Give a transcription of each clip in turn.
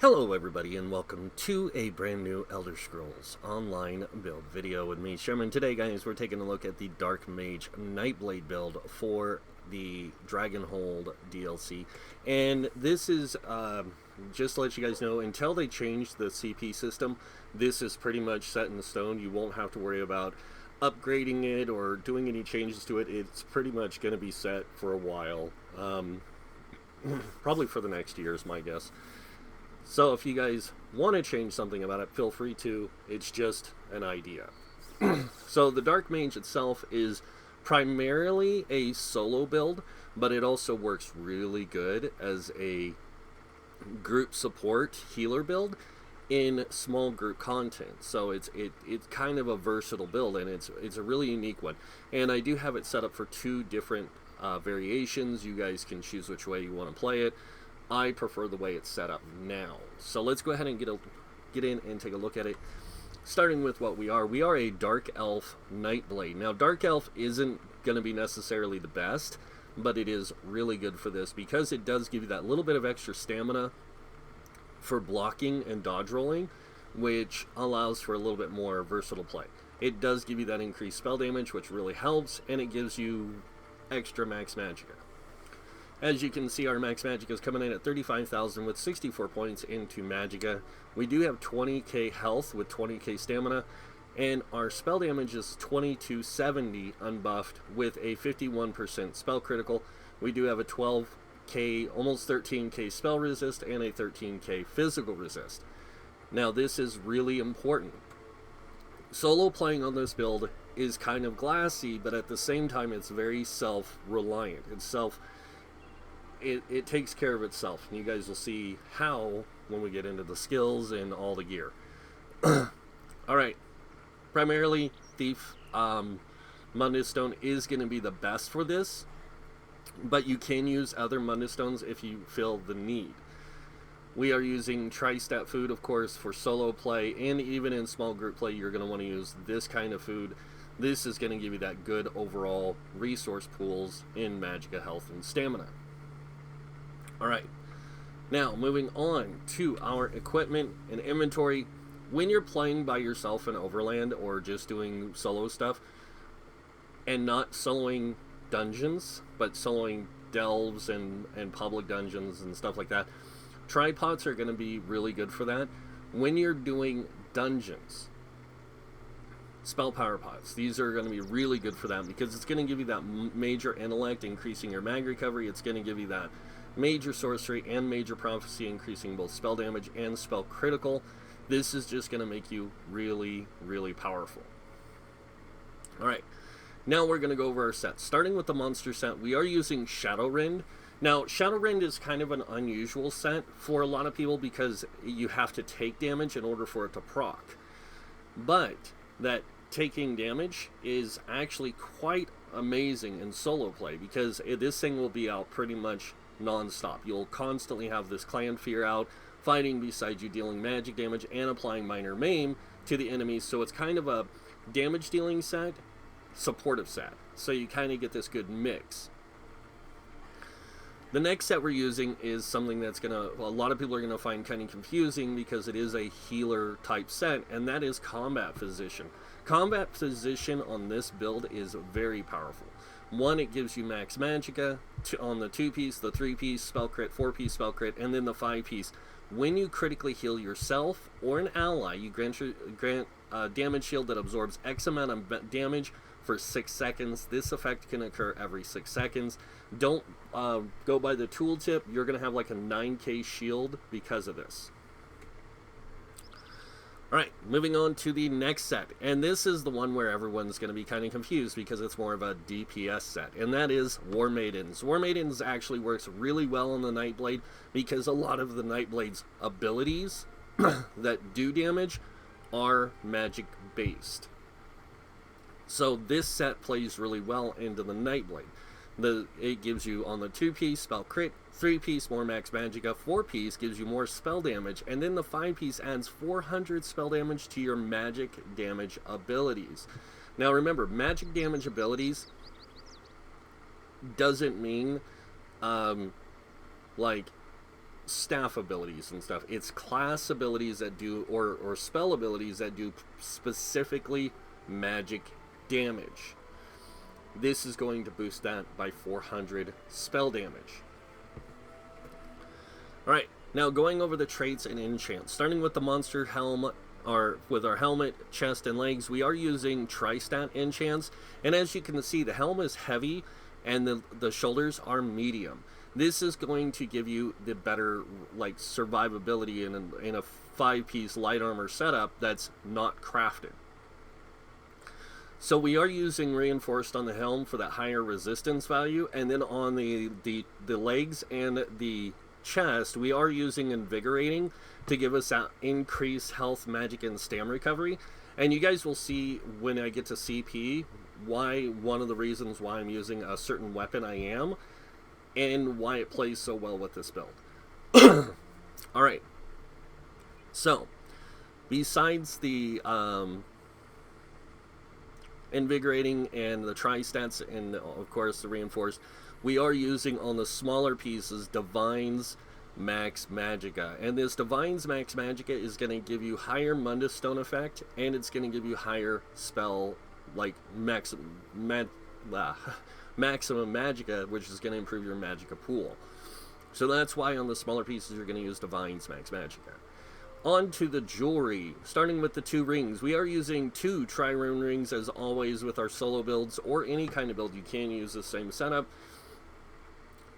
Hello everybody and welcome to a brand new Elder Scrolls Online build video with me, Sherman. Today guys, we're taking a look at the Dark Mage Nightblade build for the Dragonhold DLC. And this is, just to let you guys know, until they change the CP system, this is pretty much set in stone. You won't have to worry about upgrading it or doing any changes to it. It's pretty much going to be set for a while. Probably for the next year is my guess. So if you guys want to change something about it, feel free to. It's just an idea. So the Dark Mage itself is primarily a solo build, but it also works really good as a group support healer build in small group content. So it's kind of a versatile build, and it's a really unique one. And I do have it set up for two different variations. You guys can choose which way you want to play it. I prefer the way it's set up now. So let's go ahead and get in and take a look at it. Starting with what we are. We are a Dark Elf Nightblade. Now, Dark Elf isn't going to be necessarily the best, but it is really good for this because it does give you that little bit of extra stamina for blocking and dodge rolling, which allows for a little bit more versatile play. It does give you that increased spell damage, which really helps, and it gives you extra max magicka. As you can see, our max magicka is coming in at 35,000 with 64 points into magicka. We do have 20k health with 20k stamina, and our spell damage is 2270 unbuffed with a 51% spell critical. We do have a 12k, almost 13k spell resist and a 13k physical resist. Now this is really important. Solo playing on this build is kind of glassy, but at the same time it's very self-reliant. It takes care of itself, and you guys will see how when we get into the skills and all the gear. Alright, primarily Thief Mundus Stone is going to be the best for this, but you can use other Mundus Stones if you feel the need. We are using Tri-Stat food, of course, for solo play, and even in small group play you're going to want to use this kind of food. This is going to give you that good overall resource pools in magicka, health, and stamina. Alright, now moving on to our equipment and inventory. When you're playing by yourself in Overland or just doing solo stuff and not soloing dungeons, but soloing delves and public dungeons and stuff like that, tripods are going to be really good for that. When you're doing dungeons, spell power pots, these are going to be really good for that because it's going to give you that major intellect, increasing your mag recovery. It's going to give you that major sorcery and major prophecy, increasing both spell damage and spell critical. This is just going to make you really, really powerful. Alright, now we're going to go over our sets. Starting with the monster set, we are using Shadowrend. Now, Shadowrend is kind of an unusual set for a lot of people because you have to take damage in order for it to proc. But that taking damage is actually quite amazing in solo play because this thing will be out pretty much non-stop. You'll constantly have this clan fear out, fighting beside you, dealing magic damage and applying minor maim to the enemies. So it's kind of a damage dealing set, supportive set. So you kind of get this good mix. The next set we're using is something that's a lot of people are gonna find kind of confusing because it is a healer type set, and that is Combat Physician. Combat Physician on this build is very powerful. One, it gives you max magicka on the 2-piece, the 3-piece spell crit, 4-piece spell crit, and then the 5-piece. When you critically heal yourself or an ally, you grant a damage shield that absorbs X amount of damage for 6 seconds. This effect can occur every 6 seconds. Don't go by the tooltip. You're going to have like a 9k shield because of this. Alright, moving on to the next set, and this is the one where everyone's going to be kind of confused because it's more of a DPS set, and that is War Maidens. War Maidens actually works really well on the Nightblade because a lot of the Nightblade's abilities that do damage are magic based. So this set plays really well into the Nightblade. It gives you on the 2-piece spell crit, 3-piece more max magicka, 4-piece gives you more spell damage, and then the 5-piece adds 400 spell damage to your magic damage abilities. Now remember, magic damage abilities doesn't mean like staff abilities and stuff. It's class abilities that do, or spell abilities that do specifically magic damage. This is going to boost that by 400 spell damage. Alright, now going over the traits and enchants. Starting with the monster helm, or with our helmet, chest, and legs, we are using tri-stat enchants. And as you can see, the helm is heavy and the shoulders are medium. This is going to give you the better, like, survivability in a 5-piece light armor setup that's not crafted. So we are using reinforced on the helm for that higher resistance value, and then on the legs and the chest, we are using invigorating to give us that increased health, magic, and stam recovery. And you guys will see when I get to CP why one of the reasons why I'm using a certain weapon I am, and why it plays so well with this build. Alright, so besides the invigorating and the tri-stats and of course the reinforced, we are using on the smaller pieces Divine's Max Magicka, and this Divine's Max Magicka is going to give you higher Mundus Stone effect, and it's going to give you higher spell, like maximum Magicka, which is going to improve your Magicka pool. So that's why on the smaller pieces you're going to use Divine's Max Magicka. On to the jewelry, starting with the 2 rings. We are using 2 Trirune rings as always with our solo builds, or any kind of build you can use the same setup.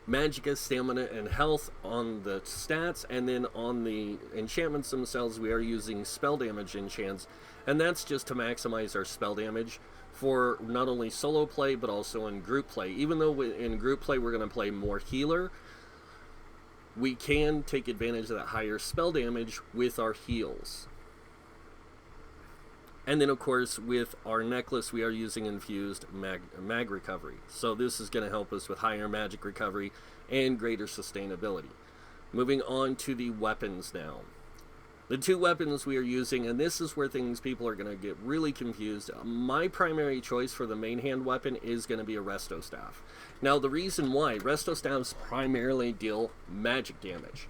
Magicka, stamina, and health on the stats, and then on the enchantments themselves we are using spell damage enchants, and that's just to maximize our spell damage for not only solo play but also in group play. Even though in group play we're going to play more healer, we can take advantage of that higher spell damage with our heals. And then of course with our necklace we are using infused mag recovery. So this is going to help us with higher magic recovery and greater sustainability. Moving on to the weapons now. The 2 weapons we are using, and this is where people are going to get really confused. My primary choice for the main hand weapon is going to be a Resto Staff. Now the reason why, Resto Staffs primarily deal magic damage.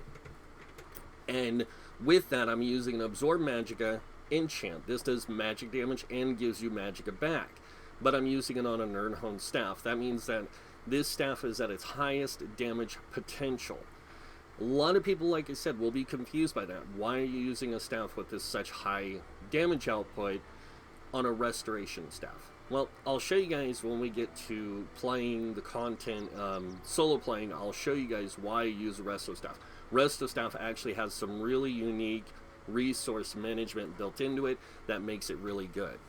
And with that I'm using an Absorb Magicka enchant. This does magic damage and gives you Magicka back. But I'm using it on a Nirnhone staff. That means that this staff is at its highest damage potential. A lot of people, like I said, will be confused by that. Why are you using a staff with this such high damage output on a restoration staff? Well, I'll show you guys when we get to playing the content, solo playing. I'll show you guys why I use a Resto Staff. Resto Staff actually has some really unique resource management built into it that makes it really good.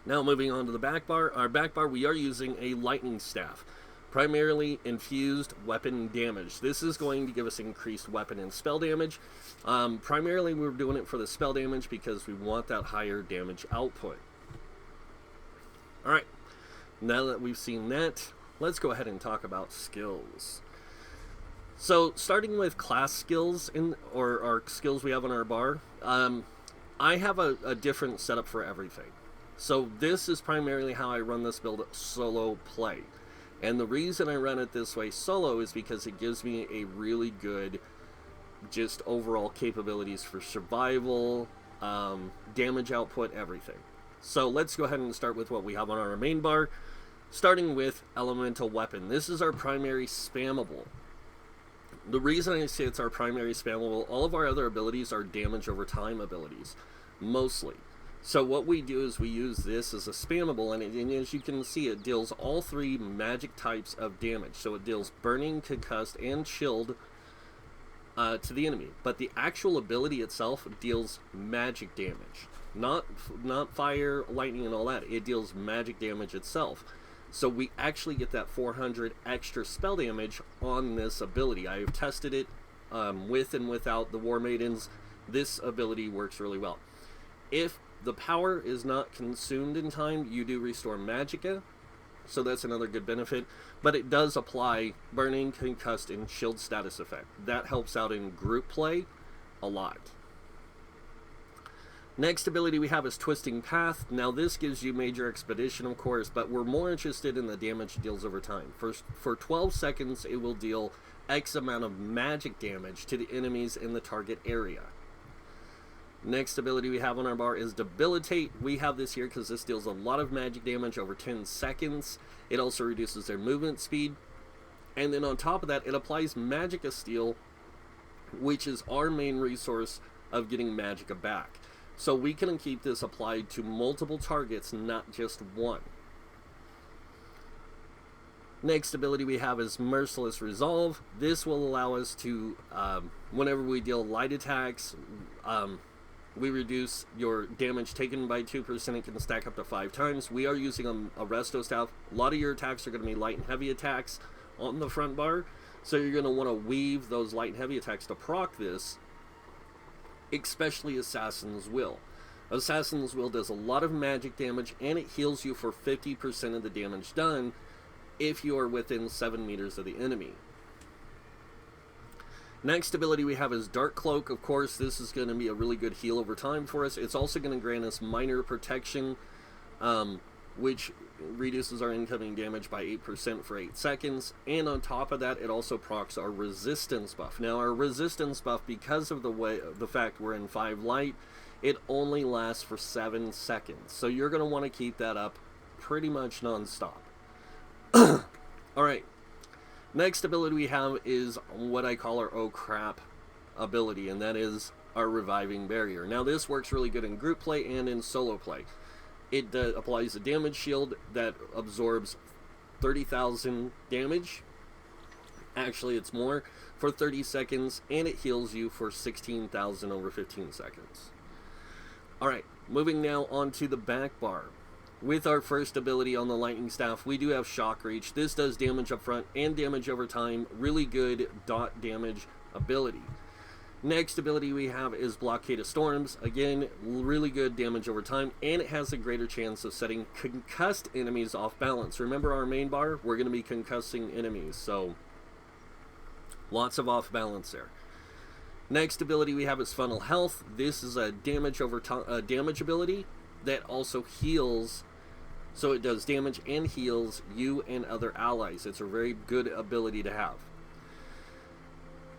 Now moving on to the back bar. Our back bar, we are using a Lightning Staff. Primarily infused weapon damage. This is going to give us increased weapon and spell damage. Primarily we're doing it for the spell damage because we want that higher damage output. Alright, now that we've seen that, let's go ahead and talk about skills. So starting with class skills, or our skills we have on our bar, I have a different setup for everything. So this is primarily how I run this build solo play. And the reason I run it this way solo is because it gives me a really good just overall capabilities for survival, damage output, everything. So let's go ahead and start with what we have on our main bar, starting with Elemental Weapon. This is our primary spammable. The reason I say it's our primary spammable, all of our other abilities are damage over time abilities, mostly. So what we do is we use this as a spammable, and as you can see, it deals all 3 magic types of damage. So it deals burning, concussed, and chilled to the enemy. But the actual ability itself deals magic damage. Not fire, lightning, and all that. It deals magic damage itself. So we actually get that 400 extra spell damage on this ability. I have tested it with and without the War Maidens. This ability works really well. If the power is not consumed in time, you do restore Magicka, so that's another good benefit. But it does apply burning, concussed, and shield status effect. That helps out in group play a lot. Next ability we have is Twisting Path. Now this gives you Major Expedition, of course, but we're more interested in the damage it deals over time. For 12 seconds, it will deal X amount of magic damage to the enemies in the target area. Next ability we have on our bar is Debilitate. We have this here because this deals a lot of magic damage over 10 seconds. It also reduces their movement speed. And then on top of that, it applies Magicka Steel, which is our main resource of getting Magicka back. So we can keep this applied to multiple targets, not just one. Next ability we have is Merciless Resolve. This will allow us to, whenever we deal light attacks, we reduce your damage taken by 2%. It can stack up to 5 times. We are using a Resto Staff. A lot of your attacks are going to be light and heavy attacks on the front bar. So you're going to want to weave those light and heavy attacks to proc this, especially Assassin's Will. Assassin's Will does a lot of magic damage, and it heals you for 50% of the damage done if you are within 7 meters of the enemy. Next ability we have is Dark Cloak. Of course, this is going to be a really good heal over time for us. It's also going to grant us minor protection, which reduces our incoming damage by 8% for 8 seconds. And on top of that, it also procs our resistance buff. Now, our resistance buff, because of the fact we're in 5 light, it only lasts for 7 seconds. So you're going to want to keep that up pretty much non-stop. Alright. Next ability we have is what I call our oh crap ability, and that is our Reviving Barrier. Now this works really good in group play and in solo play. It applies a damage shield that absorbs 30,000 damage. Actually, it's more, for 30 seconds, and it heals you for 16,000 over 15 seconds. Alright, moving now on to the back bar. With our first ability on the Lightning Staff, we do have Shock Reach. This does damage up front and damage over time. Really good dot damage ability. Next ability we have is Blockade of Storms. Again, really good damage over time, and it has a greater chance of setting concussed enemies off balance. Remember our main bar? We're going to be concussing enemies, so lots of off balance there. Next ability we have is Funnel Health. This is a damage over damage ability that also heals. So it does damage and heals you and other allies. It's a very good ability to have.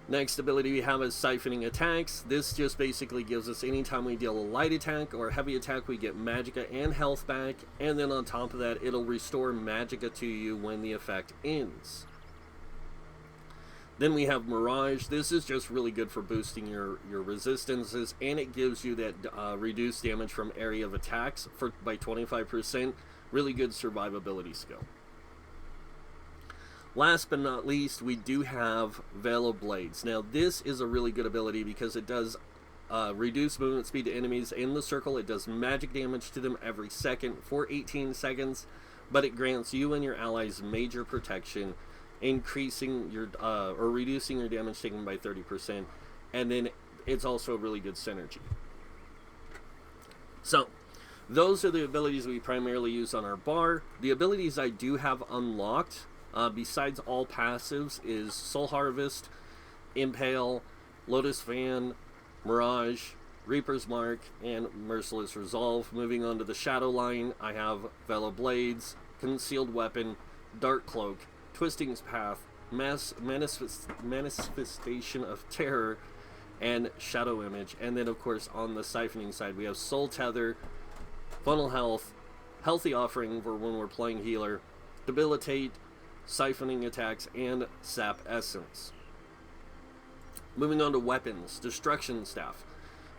Next ability we have is Siphoning Attacks. This just basically gives us, anytime we deal a light attack or a heavy attack, we get Magicka and health back. And then on top of that, it'll restore Magicka to you when the effect ends. Then we have Mirage. This is just really good for boosting your resistances, and it gives you that reduced damage from area of attacks by 25%. Really good survivability skill. Last but not least, we do have Veil of Blades. Now this is a really good ability because it does reduce movement speed to enemies in the circle. It does magic damage to them every second for 18 seconds, but it grants you and your allies major protection, increasing your or reducing your damage taken by 30%, and then it's also a really good synergy. So those are the abilities we primarily use on our bar. The abilities I do have unlocked, besides all passives, is Soul Harvest, Impale, Lotus Fan, Mirage, Reaper's Mark, and Merciless Resolve. Moving on to the Shadow line, I have Veil of Blades, Concealed Weapon, Dark Cloak, Twisting's Path, Manifestation of Terror, and Shadow Image. And then of course on the siphoning side we have Soul Tether, Funnel Health, Healthy Offering for when we're playing healer, Debilitate, Siphoning Attacks, and Sap Essence. Moving on to weapons, Destruction Staff.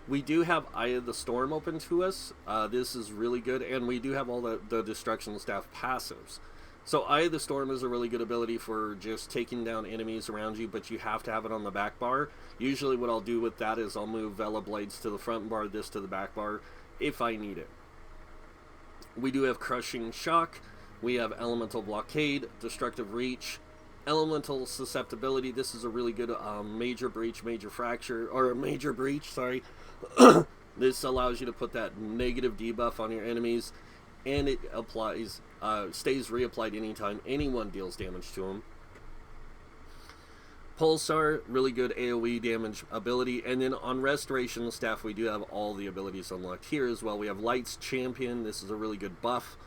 We do have Eye of the Storm open to us. This is really good, and we do have all the Destruction Staff passives. So Eye of the Storm is a really good ability for just taking down enemies around you, but you have to have it on the back bar. Usually what I'll do with that is I'll move Veil of Blades to the front bar, this to the back bar, if I need it. We do have Crushing Shock, we have Elemental Blockade, Destructive Reach, Elemental Susceptibility. This is a really good Major Breach, Major Fracture, or Major Breach, sorry. This allows you to put that negative debuff on your enemies, and it applies, stays reapplied anytime anyone deals damage to them. Pulsar, really good AoE damage ability. And then on Restoration Staff, we do have all the abilities unlocked here as well. We have Light's Champion. This is a really good buff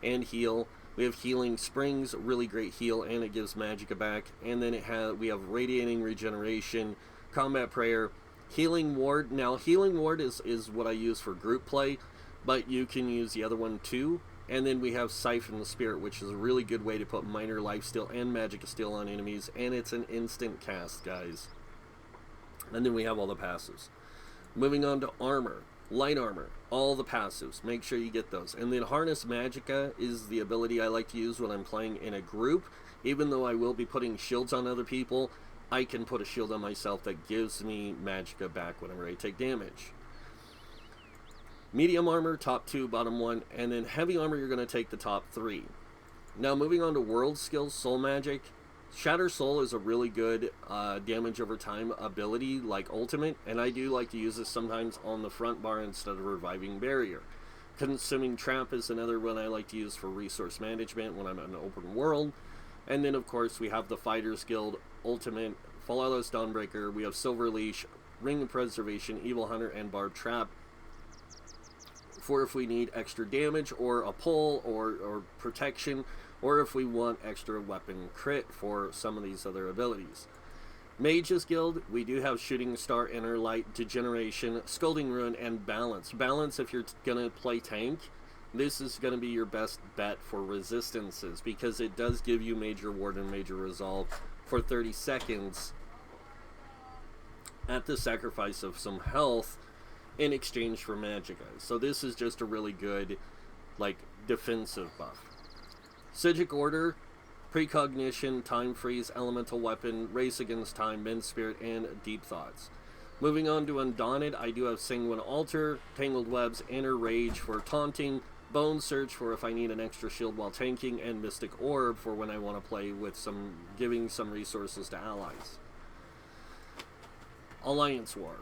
and heal. We have Healing Springs, really great heal, and it gives Magicka back. And then we have Radiating Regeneration, Combat Prayer, Healing Ward. Now, Healing Ward is what I use for group play, but you can use the other one too. And then we have Siphon the Spirit, which is a really good way to put Minor Lifesteal and Magicka Steal on enemies, and it's an instant cast, guys. And then we have all the passives. Moving on to Armor, Light Armor, all the passives. Make sure you get those. And then Harness Magicka is the ability I like to use when I'm playing in a group. Even though I will be putting shields on other people, I can put a shield on myself that gives me Magicka back whenever I take damage. Medium Armor, top 2, bottom 1, and then Heavy Armor, you're going to take the top 3. Now, moving on to World Skills, Soul Magic. Shatter Soul is a really good damage over time ability, like Ultimate, and I do like to use this sometimes on the front bar instead of Reviving Barrier. Consuming Trap is another one I like to use for resource management when I'm in an open world. And then, of course, we have the Fighters Guild, Ultimate, Flawless Dawnbreaker, we have Silver Leash, Ring of Preservation, Evil Hunter, and Barb Trap, for if we need extra damage or a pull or protection, or if we want extra weapon crit for some of these other abilities. Mage's Guild, we do have Shooting Star, Inner Light, Degeneration, Scalding Ruin, and Balance. Balance, if you're going to play tank, this is going to be your best bet for resistances, because it does give you Major Ward and Major Resolve for 30 seconds at the sacrifice of some health in exchange for Magicka. So this is just a really good, like, defensive buff. Psijic Order, Precognition, Time Freeze, Elemental Weapon, Race Against Time, Men's Spirit, and Deep Thoughts. Moving on to Undaunted, I do have Sanguine Altar, Tangled Webs, Inner Rage for taunting, Bone Search for if I need an extra shield while tanking, and Mystic Orb for when I want to play with giving some resources to allies. Alliance War,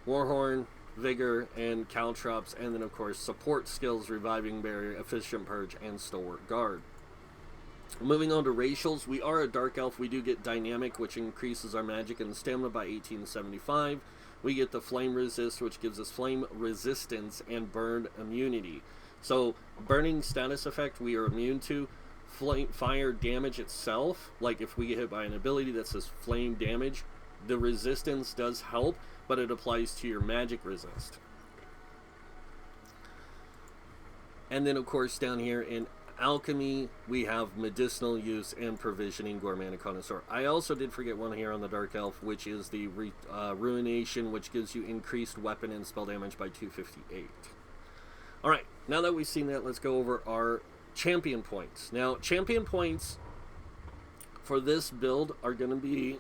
Warhorn, Vigor, and Caltrops, and then of course support skills, Reviving Barrier, Efficient Purge, and Stalwart Guard. Moving on to racials, we are a Dark Elf. We do get Dynamic, which increases our magic and stamina by 1875. We get the Flame Resist, which gives us flame resistance and burn immunity. So, burning status effect we are immune to. Fire damage itself, like if we get hit by an ability that says flame damage, the resistance does help, but it applies to your magic resist. And then of course down here in Alchemy, we have Medicinal Use and Provisioning, Gourmand, and Connoisseur. I also did forget one here on the Dark Elf, which is the Ruination, which gives you increased weapon and spell damage by 258. Alright, now that we've seen that, let's go over our champion points. Now, champion points for this build are going to be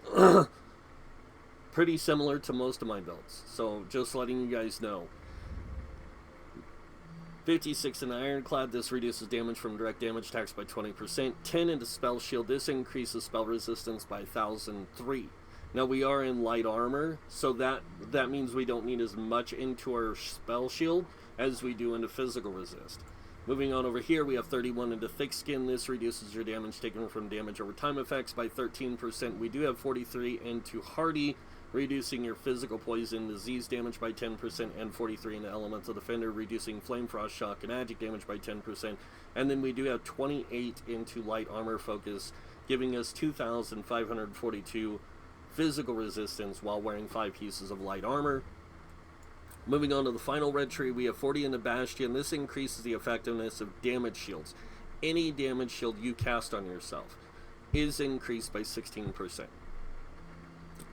pretty similar to most of my builds, so just letting you guys know. 56 in Ironclad, this reduces damage from direct damage attacks by 20%. 10 into Spell Shield, this increases spell resistance by 1003. Now we are in light armor, so that means we don't need as much into our Spell Shield as we do into physical resist. Moving on over here, we have 31 into Thick Skin. This reduces your damage taken from damage over time effects by 13%. We do have 43 into Hardy, reducing your physical poison disease damage by 10%, and 43 into Elemental Defender, reducing flame frost, shock, and magic damage by 10%. And then we do have 28 into light armor focus, giving us 2,542 physical resistance while wearing 5 pieces of light armor. Moving on to the final red tree, we have 40 into Bastion. This increases the effectiveness of damage shields. Any damage shield you cast on yourself is increased by 16%.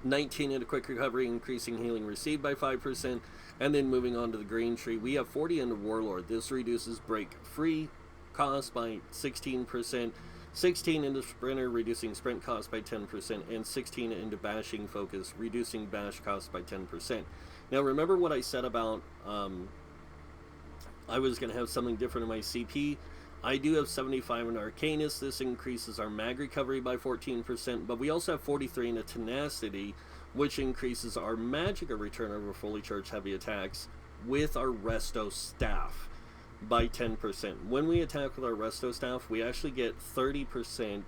19 into Quick Recovery, increasing healing received by 5%. And then moving on to the green tree, we have 40 into Warlord. This reduces break free cost by 16%. 16 into Sprinter, reducing sprint cost by 10%. And 16 into Bashing Focus, reducing bash cost by 10%. Now remember what I said about I was going to have something different in my CP. I do have 75 in Arcanus. This increases our mag recovery by 14%, but we also have 43 in Tenacity, which increases our Magicka return over fully charged heavy attacks with our Resto Staff by 10%. When we attack with our Resto Staff, we actually get 30%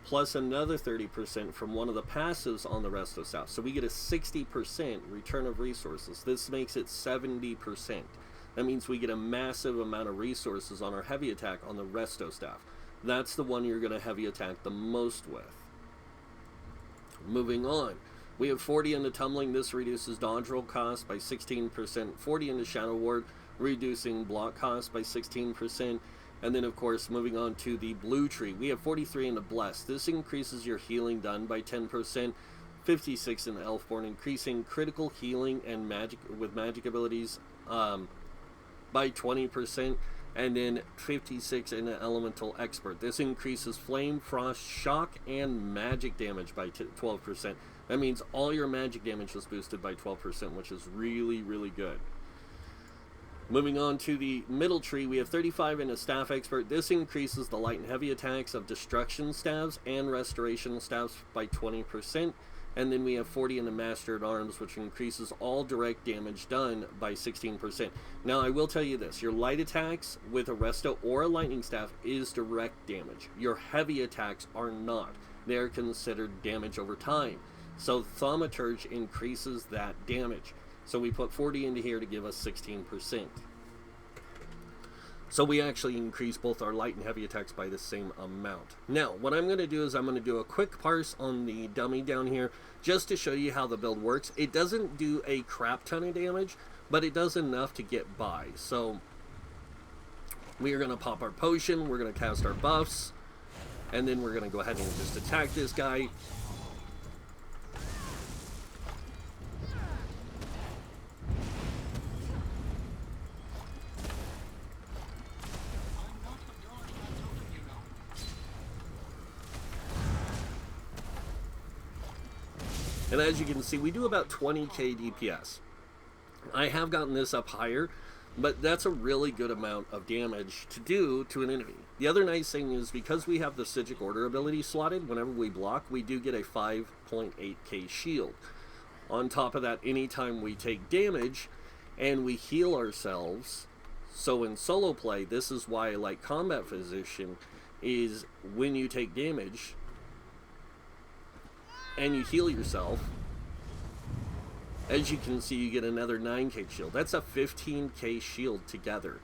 plus another 30% from one of the passives on the Resto Staff. So we get a 60% return of resources. This makes it 70%. That means we get a massive amount of resources on our heavy attack on the Resto Staff. That's the one you're going to heavy attack the most with. Moving on, we have 40 into Tumbling. This reduces dodge roll cost by 16%. 40 into Shadow Ward, reducing block cost by 16%. And then, of course, moving on to the Blue Tree, we have 43 into Bless. This increases your healing done by 10%. 56 in Elfborn, increasing critical healing and magic abilities by 20%. And then 56 in Elemental Expert. This increases Flame, Frost, Shock, and magic damage by 12%. That means all your magic damage was boosted by 12%, which is really, really good. Moving on to the middle tree, we have 35 in a Staff Expert. This increases the light and heavy attacks of Destruction Staves and Restoration Staves by 20%. And then we have 40 in the Master at Arms, which increases all direct damage done by 16%. Now, I will tell you this. Your light attacks with a Resto or a Lightning Staff is direct damage. Your heavy attacks are not. They are considered damage over time. So Thaumaturge increases that damage. So we put 40 into here to give us 16%. So we actually increase both our light and heavy attacks by the same amount. Now, what I'm going to do is I'm going to do a quick parse on the dummy down here just to show you how the build works. It doesn't do a crap ton of damage, but it does enough to get by. So we are going to pop our potion, we're going to cast our buffs, and then we're going to go ahead and just attack this guy. And as you can see, we do about 20k DPS. I have gotten this up higher, but that's a really good amount of damage to do to an enemy. The other nice thing is because we have the Psijic Order ability slotted, whenever we block, we do get a 5.8k shield. On top of that, anytime we take damage and we heal ourselves, so in solo play, this is why I like Combat Physician, is when you take damage and you heal yourself, as you can see, you get another 9k shield. That's a 15k shield together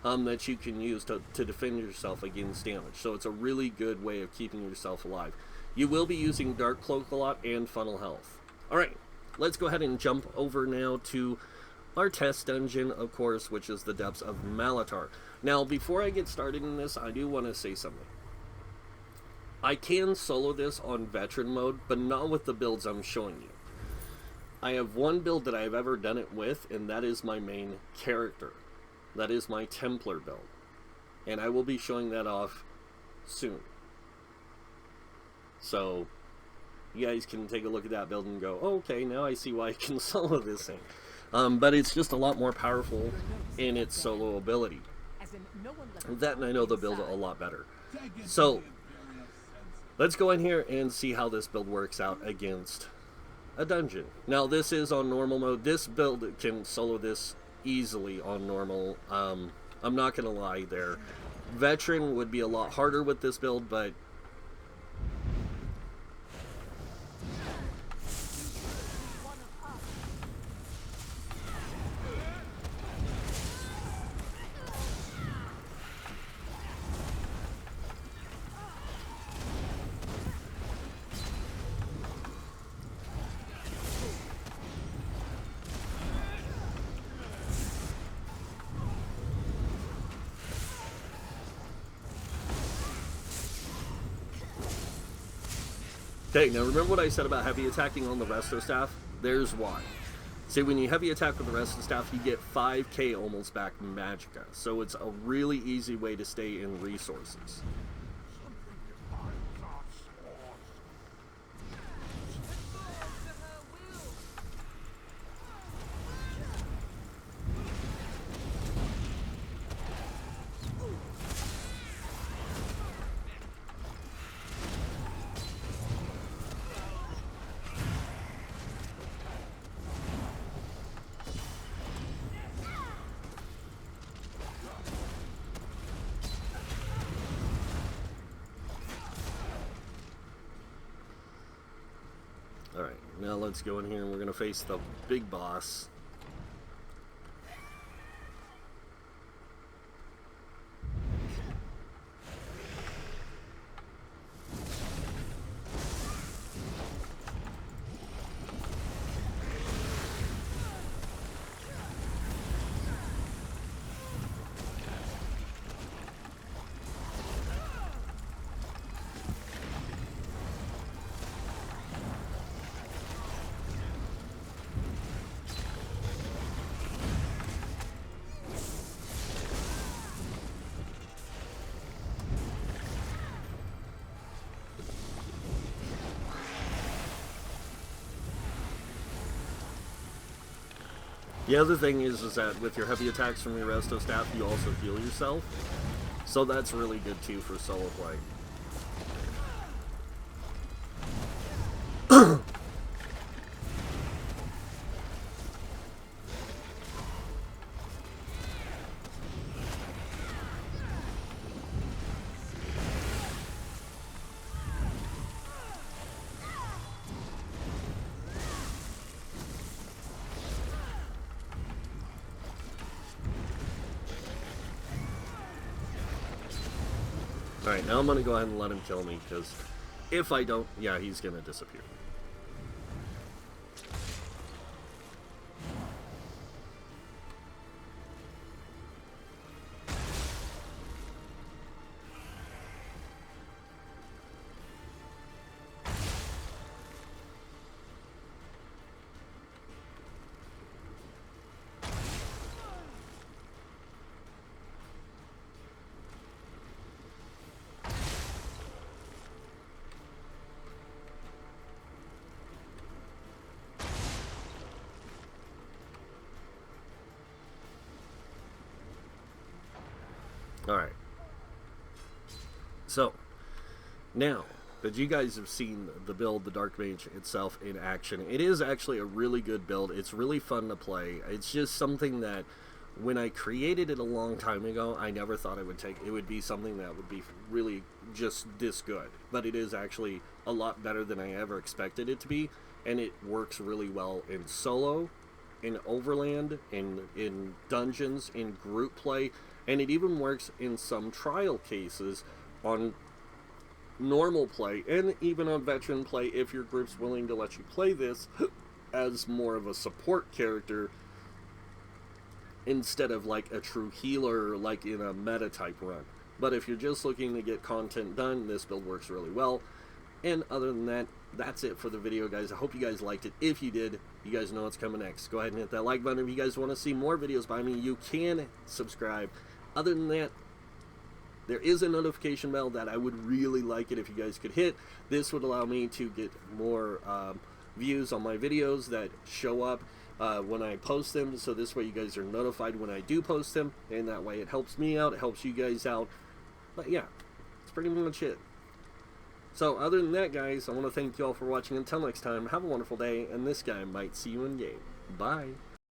that you can use to defend yourself against damage. So it's a really good way of keeping yourself alive. You will be using Dark Cloak a lot and Funnel Health. Alright, let's go ahead and jump over now to our test dungeon, of course, which is the Depths of Malatar. Now, before I get started in this, I do want to say something. I can solo this on veteran mode, but not with the builds I'm showing you. I have one build that I've ever done it with, and that is my main character. That is my Templar build. And I will be showing that off soon. So, you guys can take a look at that build and go, oh, okay, now I see why I can solo this thing. But it's just a lot more powerful in its solo ability. That, and I know the build a lot better. So, let's go in here and see how this build works out against a dungeon. Now, this is on normal mode. This build can solo this easily on normal. I'm not going to lie there. Veteran would be a lot harder with this build, but okay, now remember what I said about heavy attacking on the Resto Staff? There's why. See, when you heavy attack with the Resto Staff, you get 5k almost back Magicka. So it's a really easy way to stay in resources. Alright, now let's go in here and we're going to face the big boss. The other thing is that with your heavy attacks from your resto staff, you also heal yourself. So that's really good too for solo play. Alright, now I'm going to go ahead and let him kill me, because if I don't, yeah, he's going to disappear. Alright. So, now that you guys have seen the build, the Dark Mage itself in action, it is actually a really good build. It's really fun to play. It's just something that when I created it a long time ago, I never thought it would be something that would be really just this good. But it is actually a lot better than I ever expected it to be, and it works really well in solo, in overland, in dungeons, in group play, and it even works in some trial cases on normal play, and even on veteran play if your group's willing to let you play this as more of a support character instead of like a true healer like in a meta type run. But if you're just looking to get content done, this build works really well. And other than that, that's it for the video, guys. I hope you guys liked it. If you did, you guys know what's coming next. Go ahead and hit that like button. If you guys want to see more videos by me, you can subscribe. Other than that, there is a notification bell that I would really like it if you guys could hit. This would allow me to get more views on my videos that show up when I post them. So this way you guys are notified when I do post them. And that way it helps me out. It helps you guys out. But yeah, that's pretty much it. So other than that, guys, I want to thank you all for watching. Until next time, have a wonderful day. And this guy might see you in game. Bye.